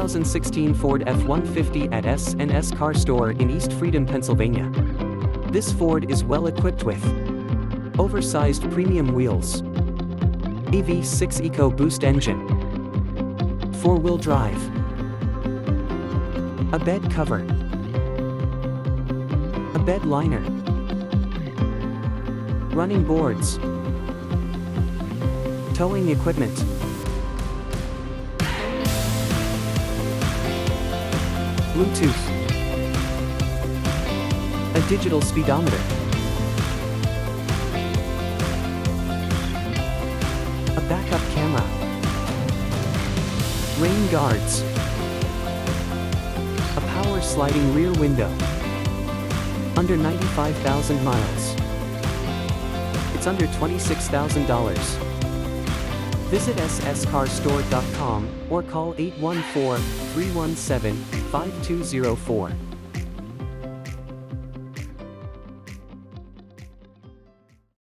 2016 Ford F-150 at S&S Car Store in East Freedom, Pennsylvania. This Ford is well equipped with oversized premium wheels, a V6 EcoBoost engine, 4-wheel drive, a bed cover, a bed liner, running boards, towing equipment, Bluetooth, a digital speedometer, a backup camera, rain guards, a power sliding rear window, under 95,000 miles. It's under $26,000. Visit sscarstore.com or call 814-317-5204.